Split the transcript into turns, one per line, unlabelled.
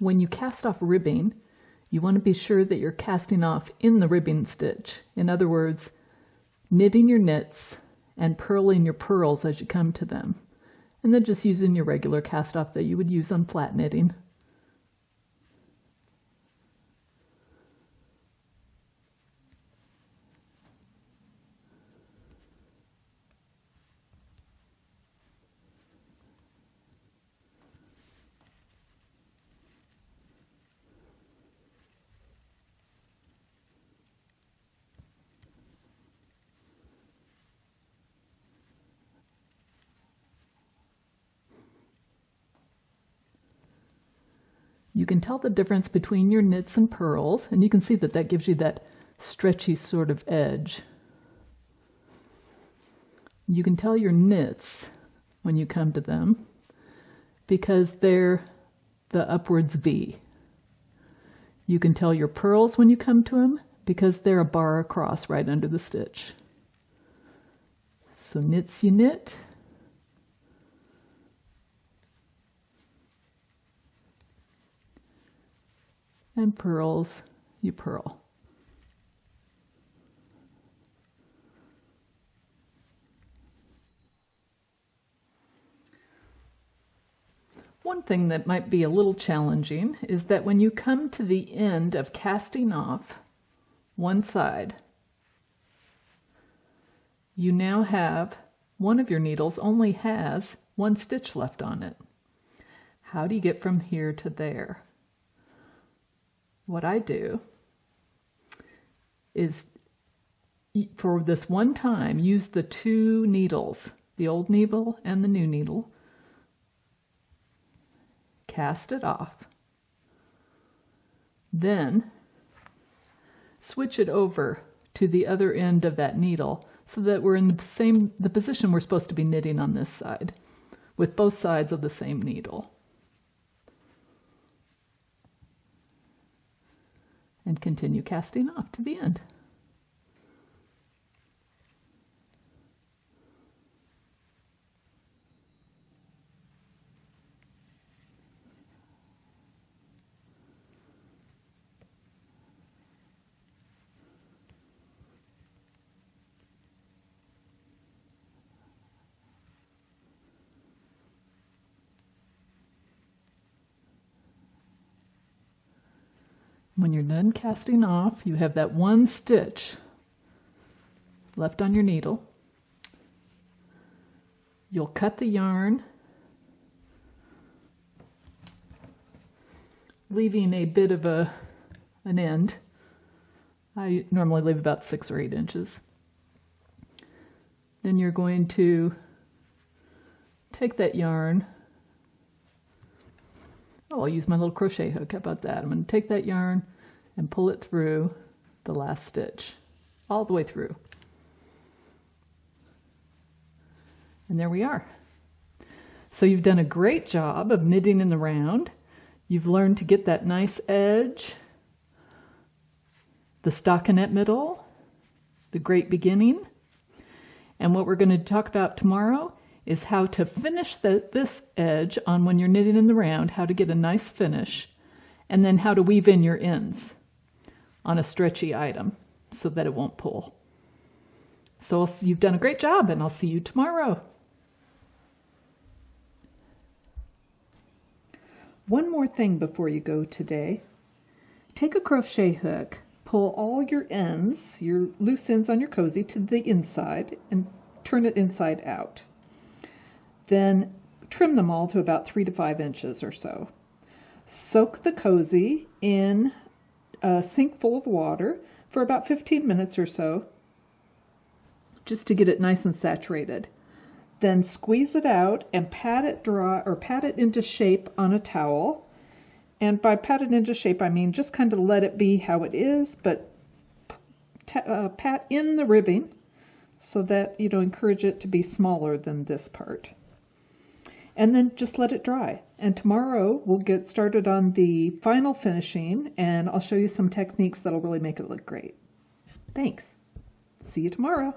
When you cast off ribbing, you want to be sure that you're casting off in the ribbing stitch. In other words, knitting your knits and purling your purls as you come to them. And then just using your regular cast off that you would use on flat knitting. You can tell the difference between your knits and purls, and you can see that that gives you that stretchy sort of edge. You can tell your knits when you come to them because they're the upwards V. You can tell your purls when you come to them because they're a bar across right under the stitch. So knits you knit. And purls, you purl. One thing that might be a little challenging is that when you come to the end of casting off one side, you now have one of your needles only has one stitch left on it. How do you get from here to there? What I do is, for this one time, use the two needles, the old needle and the new needle, cast it off, then switch it over to the other end of that needle so that we're in the position we're supposed to be knitting on this side, with both sides of the same needle. And continue casting off to the end. When you're done casting off, you have that one stitch left on your needle. You'll cut the yarn, leaving a bit of an end. I normally leave about 6 or 8 inches. Then you're going to take that yarn. Oh, I'll use my little crochet hook. How about that? I'm going to take that yarn and pull it through the last stitch, all the way through. And there we are. So you've done a great job of knitting in the round. You've learned to get that nice edge, the stockinette middle, the great beginning. And what we're going to talk about tomorrow is how to finish this edge on when you're knitting in the round, how to get a nice finish, and then how to weave in your ends on a stretchy item so that it won't pull. So you've done a great job, and I'll see you tomorrow. One more thing before you go today. Take a crochet hook, pull all your ends, your loose ends on your cozy, to the inside and turn it inside out. Then trim them all to about 3 to 5 inches or so. Soak the cozy in a sink full of water for about 15 minutes or so, just to get it nice and saturated. Then squeeze it out and pat it dry, or pat it into shape on a towel. And by pat it into shape, I mean just kind of let it be how it is, but pat in the ribbing so that, encourage it to be smaller than this part. And then just let it dry. And tomorrow we'll get started on the final finishing, and I'll show you some techniques that'll really make it look great. Thanks. See you tomorrow.